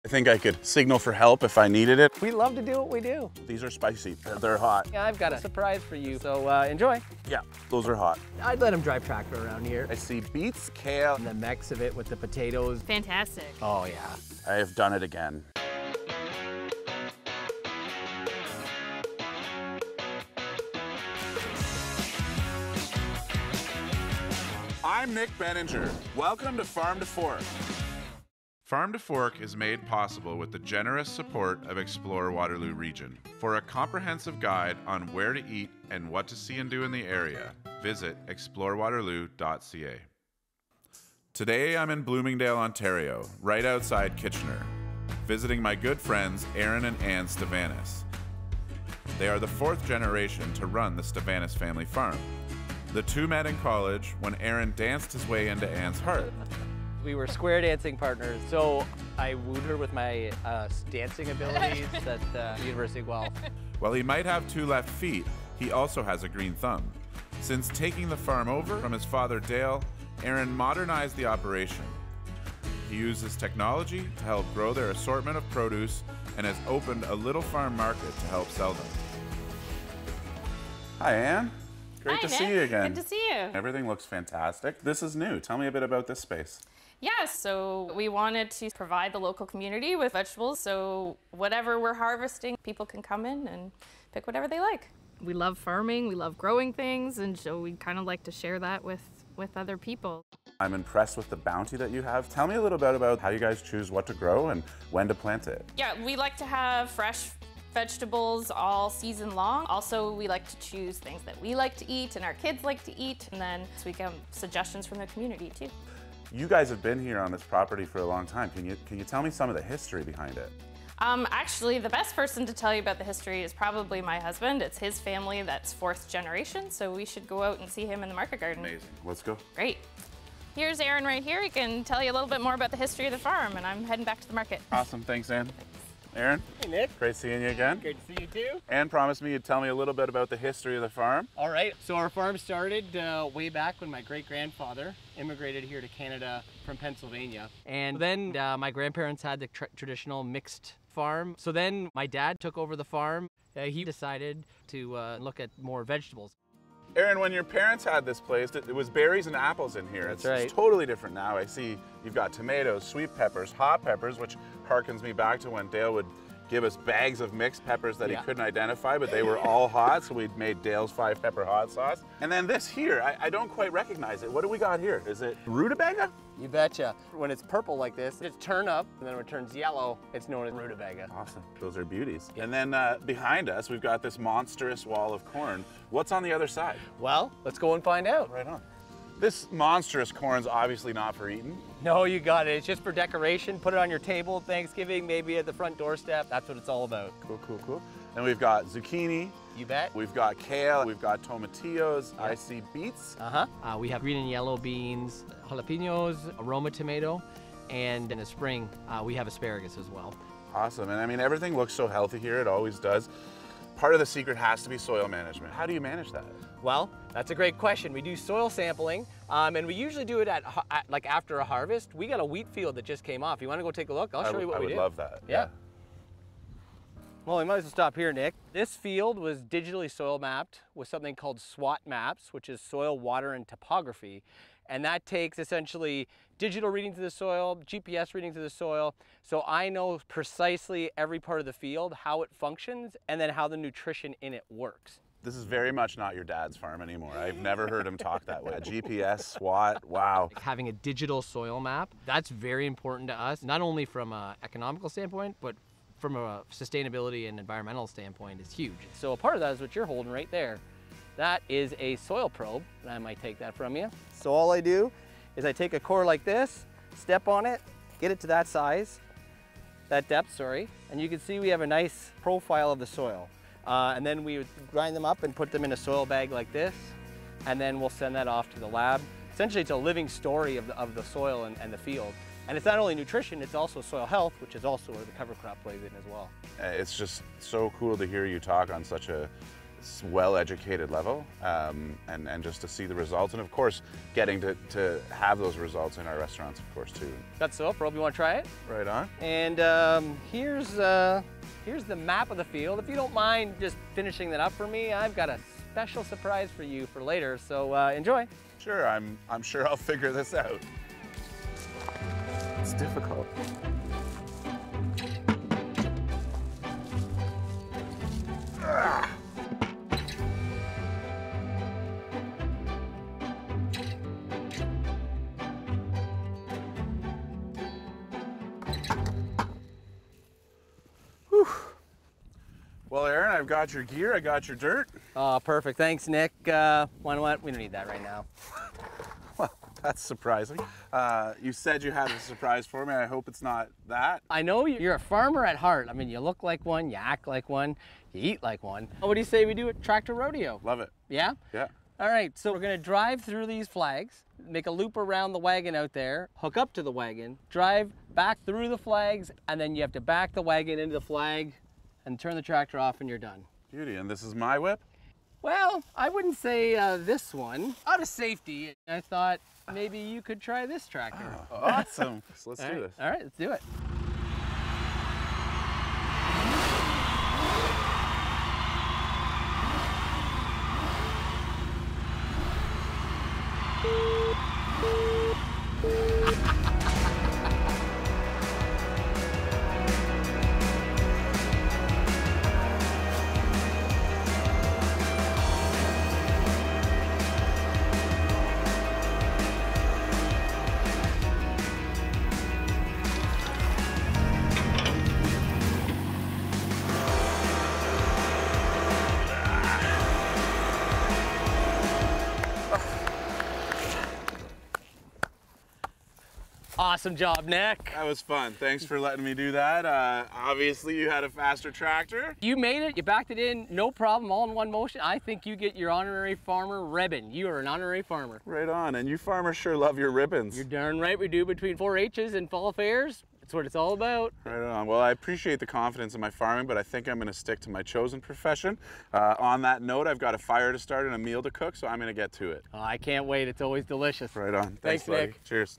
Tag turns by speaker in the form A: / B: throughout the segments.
A: I think I could signal for help if I needed it.
B: We love to do what we do.
A: These are spicy. They're hot.
B: Yeah, I've got a surprise for you, so enjoy.
A: Yeah, those are hot.
B: I'd let him drive tractor around here.
A: I see beets, kale.
B: And the mix of it with the potatoes.
C: Fantastic.
B: Oh, yeah.
A: I have done it again. I'm Nick Benninger. Welcome to Farm to Fork.
D: Farm to Fork is made possible with the generous support of Explore Waterloo Region. For a comprehensive guide on where to eat and what to see and do in the area, visit explorewaterloo.ca. Today I'm in Bloomingdale, Ontario, right outside Kitchener, visiting my good friends Aaron and Anne Stevanus. They are the fourth generation to run the Stevanus Family Farm. The two met in college when Aaron danced his way into Anne's heart.
B: We were square dancing partners, so I wooed her with my dancing abilities at the University of Guelph.
D: While he might have two left feet, he also has a green thumb. Since taking the farm over from his father Dale, Aaron modernized the operation. He uses technology to help grow their assortment of produce and has opened a little farm market to help sell them.
A: Hi, Anne. Great to see you again.
C: Good to see you.
A: Everything looks fantastic. This is new. Tell me a bit about this space.
C: Yeah, so we wanted to provide the local community with vegetables, so whatever we're harvesting, people can come in and pick whatever they like. We love farming, we love growing things, and so we kind of like to share that with other people.
A: I'm impressed with the bounty that you have. Tell me a little bit about how you guys choose what to grow and when to plant it.
C: Yeah, we like to have fresh vegetables all season long. Also, we like to choose things that we like to eat and our kids like to eat, and then so we get suggestions from the community too.
A: You guys have been here on this property for a long time. Can you tell me some of the history behind it?
C: Actually, the best person to tell you about the history is probably my husband. It's his family that's fourth generation, so we should go out and see him in the market garden.
A: Amazing. Let's go.
C: Great. Here's Aaron right here. He can tell you a little bit more about the history of the farm, and I'm heading back to the market.
A: Awesome. Thanks, Anne. Aaron?
B: Hey, Nick.
A: Great seeing you again.
B: Great to see you too.
A: Anne promised me you'd tell me a little bit about the history of the farm.
B: All right, so our farm started way back when my great-grandfather immigrated here to Canada from Pennsylvania. And then my grandparents had the traditional mixed farm. So then my dad took over the farm. He decided to look at more vegetables.
A: Aaron, when your parents had this place, it was berries and apples in here.
B: That's right.
A: It's totally different now. I see you've got tomatoes, sweet peppers, hot peppers, which harkens me back to when Dale would give us bags of mixed peppers that he couldn't identify, but they were all hot, so we'd made Dale's 5-pepper hot sauce. And then this here, I don't quite recognize it. What do we got here? Is it rutabaga?
B: You betcha. When it's purple like this, it's turn up, and then when it turns yellow, it's known as rutabaga.
A: Awesome. Those are beauties. And then behind us, we've got this monstrous wall of corn. What's on the other side?
B: Well, let's go and find out.
A: Right on. This monstrous corn's obviously not for eating.
B: No, you got it. It's just for decoration. Put it on your table, Thanksgiving, maybe at the front doorstep. That's what it's all about.
A: Cool, cool, cool. And we've got zucchini.
B: You bet.
A: We've got kale. We've got tomatillos. I see beets.
B: We have green and yellow beans, jalapeños, aroma tomato, and in the spring, we have asparagus as well.
A: Awesome. And I mean, everything looks so healthy here. It always does. Part of the secret has to be soil management. How do you manage that?
B: Well, that's a great question. We do soil sampling, and we usually do it at like after a harvest. We got a wheat field that just came off. You want to go take a look? I'll show you what we do.
A: I would love that.
B: Yeah. Well, we might as well stop here, Nick. This field was digitally soil mapped with something called SWOT maps, which is soil, water, and topography. And that takes essentially digital readings of the soil, GPS readings of the soil. So I know precisely every part of the field, how it functions, and then how the nutrition in it works.
A: This is very much not your dad's farm anymore. I've never heard him talk that way. GPS, SWOT, wow.
B: Having a digital soil map, that's very important to us, not only from an economical standpoint, but from a sustainability and environmental standpoint is huge. So a part of that is what you're holding right there. That is a soil probe, and I might take that from you. So all I do is I take a core like this, step on it, get it to that size, that depth, sorry, and you can see we have a nice profile of the soil. And then we would grind them up and put them in a soil bag like this, and then we'll send that off to the lab. Essentially, it's a living story of the soil and the field. And it's not only nutrition, it's also soil health, which is also where the cover crop plays in as well.
A: It's just so cool to hear you talk on such a well-educated level, and just to see the results, and of course getting to have those results in our restaurants, of course, too.
B: Got soap. Rob, you want to try it?
A: Right on.
B: And here's the map of the field. If you don't mind just finishing that up for me, I've got a special surprise for you for later, so enjoy.
A: Sure, I'm sure I'll figure this out. It's difficult. Whew. Well, Aaron, I've got your gear, I got your dirt.
B: Oh, perfect. Thanks, Nick. You know what? We don't need that right now.
A: Well, that's surprising. You said you had a surprise for me. I hope it's not that.
B: I know you're a farmer at heart. I mean, you look like one, you act like one, you eat like one. What do you say we do a tractor rodeo?
A: Love it.
B: Yeah?
A: Yeah.
B: All right, so we're gonna drive through these flags, make a loop around the wagon out there, hook up to the wagon, drive back through the flags, and then you have to back the wagon into the flag and turn the tractor off and you're done.
A: Beauty, and this is my whip?
B: Well, I wouldn't say this one. Out of safety, I thought maybe you could try this tractor.
A: Oh, awesome. So let's do this.
B: All right, let's do it. Awesome job, Nick.
A: That was fun. Thanks for letting me do that. Obviously, you had a faster tractor.
B: You made it. You backed it in. No problem. All in one motion. I think you get your honorary farmer ribbon. You are an honorary farmer.
A: Right on. And you farmers sure love your ribbons.
B: You're darn right we do. Between 4-H's and fall fairs, that's what it's all about.
A: Right on. Well, I appreciate the confidence in my farming, but I think I'm going to stick to my chosen profession. On that note, I've got a fire to start and a meal to cook, so I'm going to get to it.
B: Oh, I can't wait. It's always delicious.
A: Right on.
B: Thanks,
A: buddy.
B: Nick.
A: Cheers.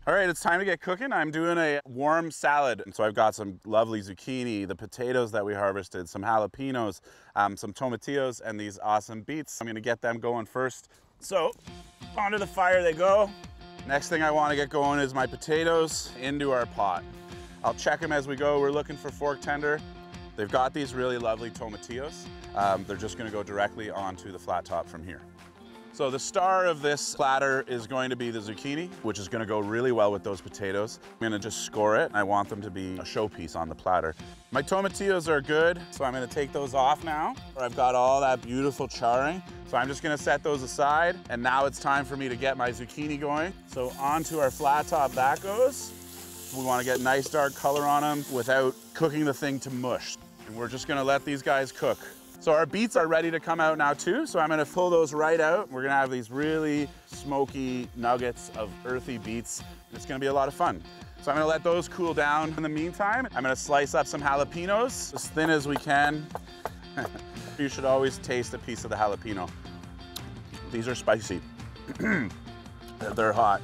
A: All right, it's time to get cooking. I'm doing a warm salad. And so I've got some lovely zucchini, the potatoes that we harvested, some jalapenos, some tomatillos, and these awesome beets. I'm gonna get them going first. So onto the fire they go. Next thing I wanna get going is my potatoes into our pot. I'll check them as we go. We're looking for fork tender. They've got these really lovely tomatillos. They're just gonna go directly onto the flat top from here. So the star of this platter is going to be the zucchini, which is gonna go really well with those potatoes. I'm gonna just score it. I want them to be a showpiece on the platter. My tomatillos are good, so I'm gonna take those off now. I've got all that beautiful charring. So I'm just gonna set those aside. And now it's time for me to get my zucchini going. So onto our flat top that goes. We wanna get nice dark color on them without cooking the thing to mush. And we're just gonna let these guys cook. So our beets are ready to come out now too, so I'm gonna pull those right out. We're gonna have these really smoky nuggets of earthy beets. It's gonna be a lot of fun. So I'm gonna let those cool down. In the meantime, I'm gonna slice up some jalapenos, as thin as we can. You should always taste a piece of the jalapeno. These are spicy. They're hot.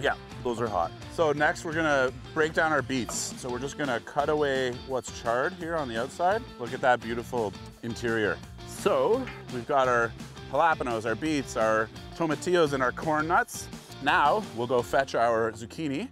A: Yeah, those are hot. So next we're gonna break down our beets. So we're just gonna cut away what's charred here on the outside. Look at that beautiful interior. So we've got our jalapenos, our beets, our tomatillos, and our corn nuts. Now we'll go fetch our zucchini.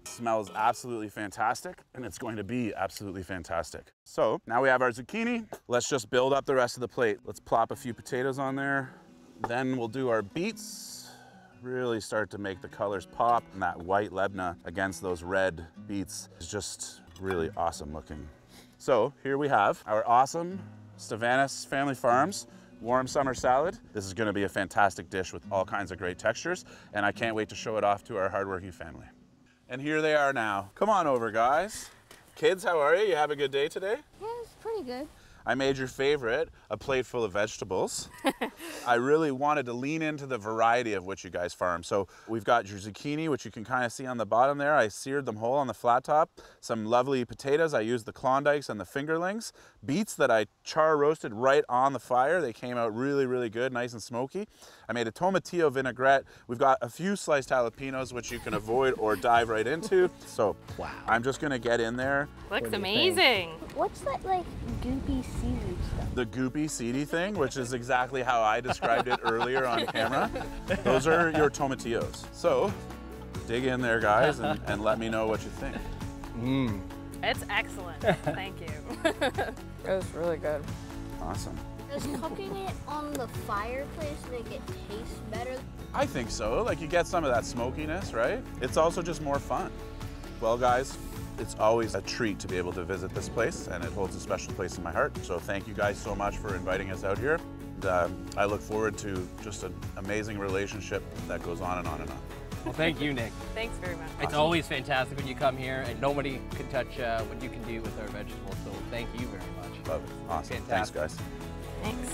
A: It smells absolutely fantastic, and it's going to be absolutely fantastic. So now we have our zucchini. Let's just build up the rest of the plate. Let's plop a few potatoes on there. Then we'll do our beets. Really start to make the colors pop. And that white lebna against those red beets is just really awesome looking. So here we have our awesome Stevanus Family Farms warm summer salad. This is gonna be a fantastic dish with all kinds of great textures, and I can't wait to show it off to our hardworking family. And here they are now. Come on over, guys. Kids, how are you? You have a good day today?
E: Yeah, it's pretty good.
A: I made your favorite, a plate full of vegetables. I really wanted to lean into the variety of which you guys farm. So we've got your zucchini, which you can kind of see on the bottom there. I seared them whole on the flat top. Some lovely potatoes. I used the Klondikes and the fingerlings. Beets that I char roasted right on the fire. They came out really, really good, nice and smoky. I made a tomatillo vinaigrette. We've got a few sliced jalapenos, which you can avoid or dive right into. So wow. I'm just gonna get in there.
C: Looks amazing.
E: What's that like goopy seedy stuff?
A: The goopy seedy thing, which is exactly how I described it earlier on camera. Those are your tomatillos. So dig in there, guys, and let me know what you think.
B: Mmm.
C: It's excellent. Thank you. It was really good.
A: Awesome.
E: Does cooking it on the fireplace make it taste better?
A: I think so. Like, you get some of that smokiness, right? It's also just more fun. Well, guys, it's always a treat to be able to visit this place, and it holds a special place in my heart. So thank you guys so much for inviting us out here. And, I look forward to just an amazing relationship that goes on and on and on.
B: Well, thank you, Nick.
C: Thanks very much.
B: It's always fantastic when you come here, and nobody can touch what you can do with our vegetables. So thank you very much.
A: Love it. Awesome.
B: Fantastic.
A: Thanks, guys.
C: Thanks.